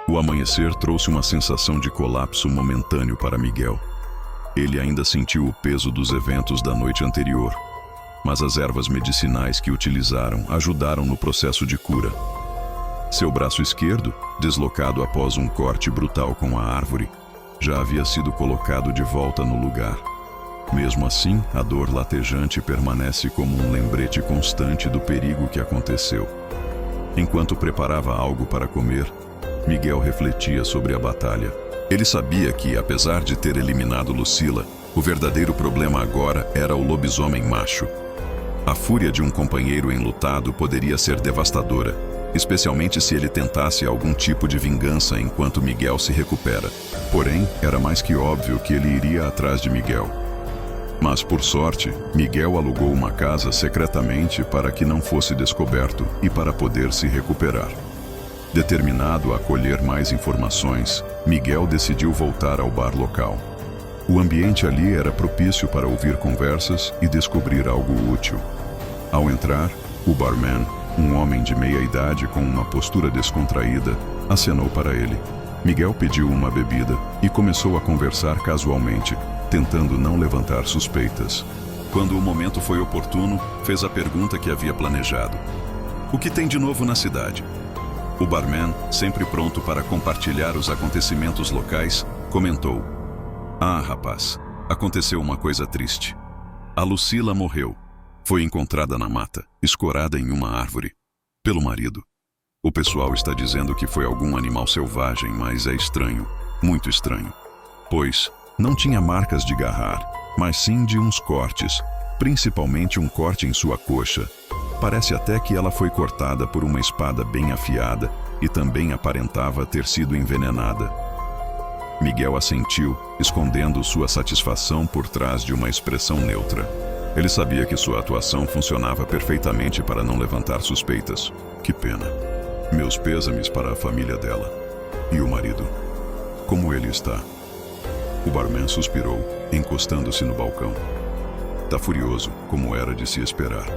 O amanhecer trouxe uma sensação de colapso momentâneo para Miguel. Ele ainda sentiu o peso dos eventos da noite anterior, mas as ervas medicinais que utilizaram ajudaram no processo de cura. Seu braço esquerdo, deslocado após um corte brutal com a árvore, já havia sido colocado de volta no lugar. Mesmo assim, a dor latejante permanece como um lembrete constante do perigo que aconteceu. Enquanto preparava algo para comer, Miguel refletia sobre a batalha. Ele sabia que, apesar de ter eliminado Lucila, o verdadeiro problema agora era o lobisomem macho. A fúria de um companheiro enlutado poderia ser devastadora, especialmente se ele tentasse algum tipo de vingança enquanto Miguel se recupera. Porém, era mais que óbvio que ele iria atrás de Miguel. Mas, por sorte, Miguel alugou uma casa secretamente para que não fosse descoberto e para poder se recuperar. Determinado a colher mais informações, Miguel decidiu voltar ao bar local. O ambiente ali era propício para ouvir conversas e descobrir algo útil. Ao entrar, o barman, um homem de meia-idade com uma postura descontraída, acenou para ele. Miguel pediu uma bebida e começou a conversar casualmente, tentando não levantar suspeitas. Quando o momento foi oportuno, fez a pergunta que havia planejado: "O que tem de novo na cidade?" O barman, sempre pronto para compartilhar os acontecimentos locais, comentou: "Ah, rapaz, aconteceu uma coisa triste. A Lucila morreu. Foi encontrada na mata, escorada em uma árvore, pelo marido. O pessoal está dizendo que foi algum animal selvagem, mas é estranho, muito estranho. Pois não tinha marcas de garrar, mas sim de uns cortes, principalmente um corte em sua coxa. Parece até que ela foi cortada por uma espada bem afiada e também aparentava ter sido envenenada." Miguel assentiu, escondendo sua satisfação por trás de uma expressão neutra. Ele sabia que sua atuação funcionava perfeitamente para não levantar suspeitas. Que pena. Meus pêsames para a família dela. E o marido? Como ele está? O barman suspirou, encostando-se no balcão. Tá furioso, como era de se esperar.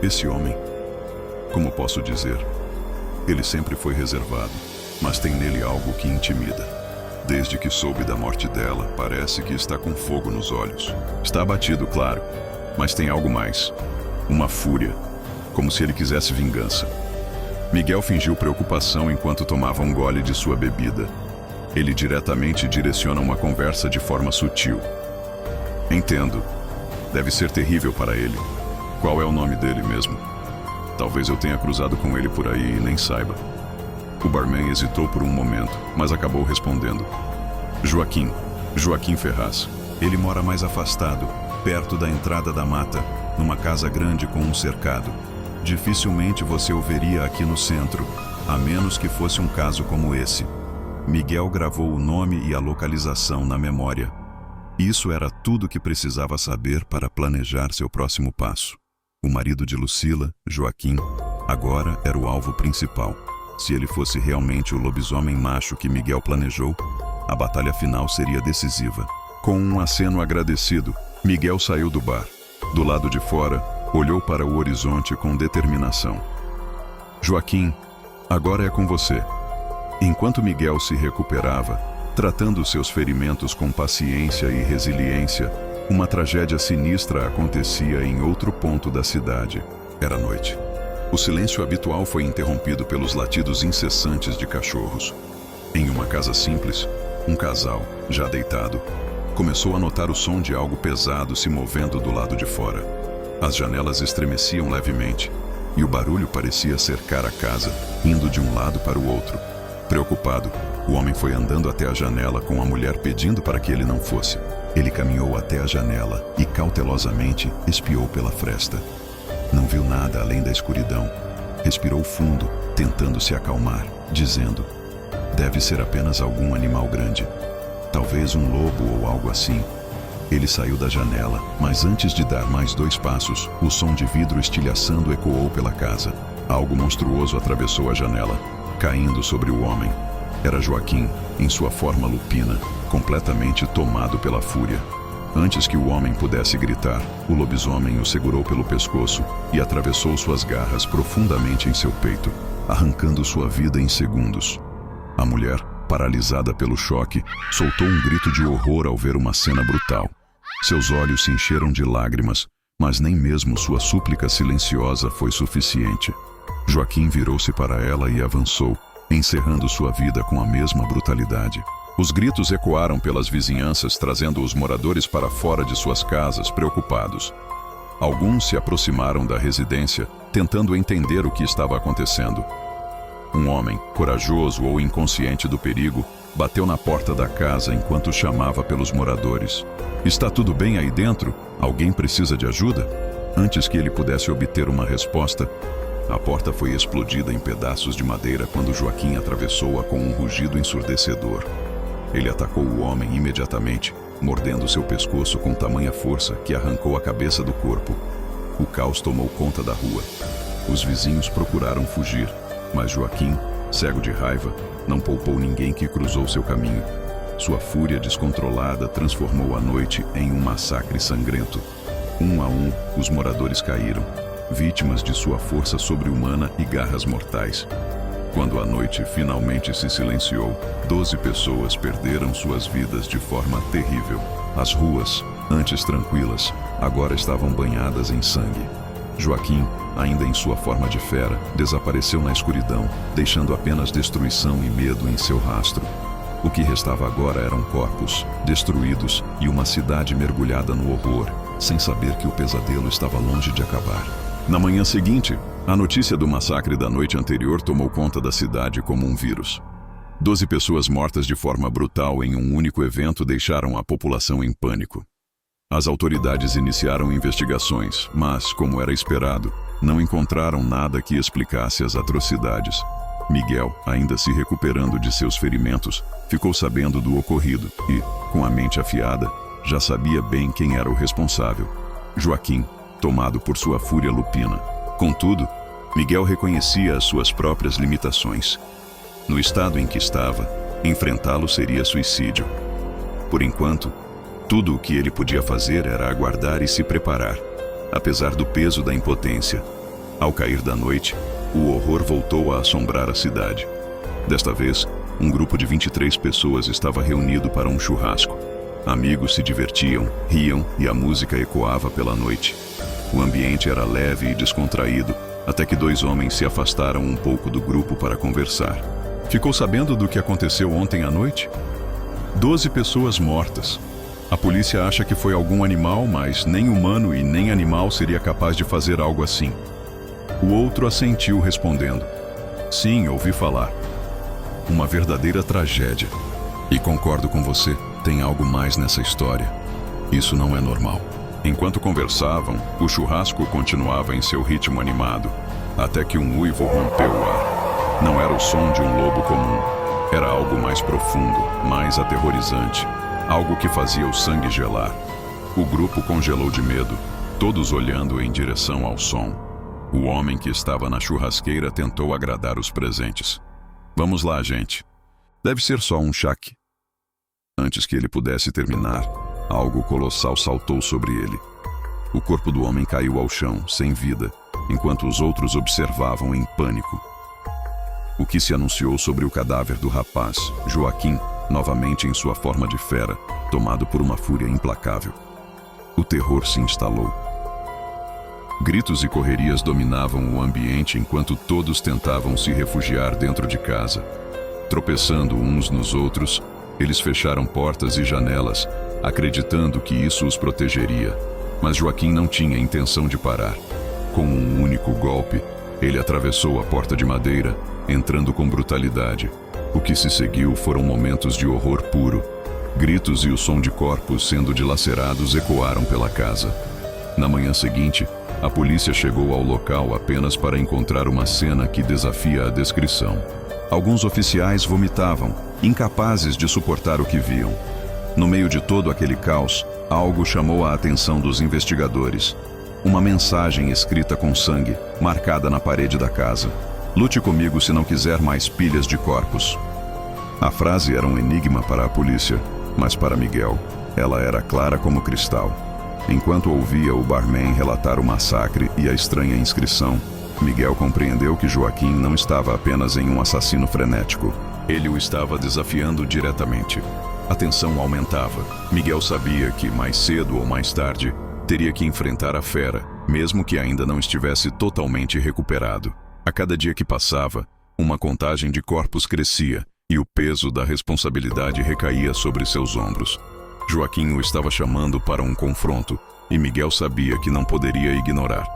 Esse homem, como posso dizer, ele sempre foi reservado, mas tem nele algo que intimida. Desde que soube da morte dela, parece que está com fogo nos olhos. Está abatido, claro, mas tem algo mais. Uma fúria, como se ele quisesse vingança. Miguel fingiu preocupação enquanto tomava um gole de sua bebida. Ele diretamente direciona uma conversa de forma sutil. "Entendo. Deve ser terrível para ele. Qual é o nome dele mesmo? Talvez eu tenha cruzado com ele por aí e nem saiba." O barman hesitou por um momento, mas acabou respondendo: "Joaquim. Joaquim Ferraz. Ele mora mais afastado, perto da entrada da mata, numa casa grande com um cercado. Dificilmente você o veria aqui no centro, a menos que fosse um caso como esse." Miguel gravou o nome e a localização na memória. Isso era tudo que precisava saber para planejar seu próximo passo. O marido de Lucila, Joaquim, agora era o alvo principal. Se ele fosse realmente o lobisomem macho que Miguel planejou, a batalha final seria decisiva. Com um aceno agradecido, Miguel saiu do bar. Do lado de fora, olhou para o horizonte com determinação. "Joaquim, agora é com você." Enquanto Miguel se recuperava, tratando seus ferimentos com paciência e resiliência, uma tragédia sinistra acontecia em outro ponto da cidade. Era noite. O silêncio habitual foi interrompido pelos latidos incessantes de cachorros. Em uma casa simples, um casal, já deitado, começou a notar o som de algo pesado se movendo do lado de fora. As janelas estremeciam levemente, e o barulho parecia cercar a casa, indo de um lado para o outro. Preocupado, o homem foi andando até a janela com a mulher pedindo para que ele não fosse. Ele caminhou até a janela e cautelosamente espiou pela fresta. Não viu nada além da escuridão. Respirou fundo, tentando se acalmar, dizendo: "Deve ser apenas algum animal grande. Talvez um lobo ou algo assim." Ele saiu da janela, mas antes de dar mais 2 passos, o som de vidro estilhaçando ecoou pela casa. Algo monstruoso atravessou a janela, caindo sobre o homem. Era Joaquim, em sua forma lupina, completamente tomado pela fúria. Antes que o homem pudesse gritar, o lobisomem o segurou pelo pescoço e atravessou suas garras profundamente em seu peito, arrancando sua vida em segundos. A mulher, paralisada pelo choque, soltou um grito de horror ao ver uma cena brutal. Seus olhos se encheram de lágrimas, mas nem mesmo sua súplica silenciosa foi suficiente. Joaquim virou-se para ela e avançou, encerrando sua vida com a mesma brutalidade. Os gritos ecoaram pelas vizinhanças, trazendo os moradores para fora de suas casas, preocupados. Alguns se aproximaram da residência, tentando entender o que estava acontecendo. Um homem, corajoso ou inconsciente do perigo, bateu na porta da casa enquanto chamava pelos moradores. "Está tudo bem aí dentro? Alguém precisa de ajuda?" Antes que ele pudesse obter uma resposta, a porta foi explodida em pedaços de madeira quando Joaquim atravessou-a com um rugido ensurdecedor. Ele atacou o homem imediatamente, mordendo seu pescoço com tamanha força que arrancou a cabeça do corpo. O caos tomou conta da rua. Os vizinhos procuraram fugir, mas Joaquim, cego de raiva, não poupou ninguém que cruzou seu caminho. Sua fúria descontrolada transformou a noite em um massacre sangrento. Um a um, os moradores caíram, vítimas de sua força sobre-humana e garras mortais. Quando a noite finalmente se silenciou, 12 pessoas perderam suas vidas de forma terrível. As ruas, antes tranquilas, agora estavam banhadas em sangue. Joaquim, ainda em sua forma de fera, desapareceu na escuridão, deixando apenas destruição e medo em seu rastro. O que restava agora eram corpos, destruídos, e uma cidade mergulhada no horror, sem saber que o pesadelo estava longe de acabar. Na manhã seguinte, a notícia do massacre da noite anterior tomou conta da cidade como um vírus. 12 pessoas mortas de forma brutal em um único evento deixaram a população em pânico. As autoridades iniciaram investigações, mas, como era esperado, não encontraram nada que explicasse as atrocidades. Miguel, ainda se recuperando de seus ferimentos, ficou sabendo do ocorrido e, com a mente afiada, já sabia bem quem era o responsável: Joaquim, tomado por sua fúria lupina. Contudo, Miguel reconhecia as suas próprias limitações. No estado em que estava, enfrentá-lo seria suicídio. Por enquanto, tudo o que ele podia fazer era aguardar e se preparar, apesar do peso da impotência. Ao cair da noite, o horror voltou a assombrar a cidade. Desta vez, um grupo de 23 pessoas estava reunido para um churrasco. Amigos se divertiam, riam e a música ecoava pela noite. O ambiente era leve e descontraído, até que 2 homens se afastaram um pouco do grupo para conversar. "Ficou sabendo do que aconteceu ontem à noite? 12 pessoas mortas. A polícia acha que foi algum animal, mas nem humano e nem animal seria capaz de fazer algo assim." O outro assentiu, respondendo: "Sim, ouvi falar. Uma verdadeira tragédia. E concordo com você, tem algo mais nessa história. Isso não é normal." Enquanto conversavam, o churrasco continuava em seu ritmo animado, até que um uivo rompeu o ar. Não era o som de um lobo comum. Era algo mais profundo, mais aterrorizante, algo que fazia o sangue gelar. O grupo congelou de medo, todos olhando em direção ao som. O homem que estava na churrasqueira tentou agradar os presentes. "Vamos lá, gente. Deve ser só um chaque." Antes que ele pudesse terminar, algo colossal saltou sobre ele. O corpo do homem caiu ao chão, sem vida, enquanto os outros observavam em pânico. O que se anunciou sobre o cadáver do rapaz, Joaquim, novamente em sua forma de fera, tomado por uma fúria implacável. O terror se instalou. Gritos e correrias dominavam o ambiente enquanto todos tentavam se refugiar dentro de casa. Tropeçando uns nos outros, eles fecharam portas e janelas, acreditando que isso os protegeria. Mas Joaquim não tinha intenção de parar. Com um único golpe, ele atravessou a porta de madeira, entrando com brutalidade. O que se seguiu foram momentos de horror puro. Gritos e o som de corpos sendo dilacerados ecoaram pela casa. Na manhã seguinte, a polícia chegou ao local apenas para encontrar uma cena que desafia a descrição. Alguns oficiais vomitavam, incapazes de suportar o que viam. No meio de todo aquele caos, algo chamou a atenção dos investigadores. Uma mensagem escrita com sangue, marcada na parede da casa: "Lute comigo se não quiser mais pilhas de corpos." A frase era um enigma para a polícia, mas para Miguel, Ela era clara como cristal. Enquanto ouvia o barman relatar o massacre e a estranha inscrição, Miguel compreendeu que Joaquim não estava apenas em um assassino frenético. Ele o estava desafiando diretamente. A tensão aumentava. Miguel sabia que, mais cedo ou mais tarde, teria que enfrentar a fera, mesmo que ainda não estivesse totalmente recuperado. A cada dia que passava, uma contagem de corpos crescia e o peso da responsabilidade recaía sobre seus ombros. Joaquim o estava chamando para um confronto e Miguel sabia que não poderia ignorar.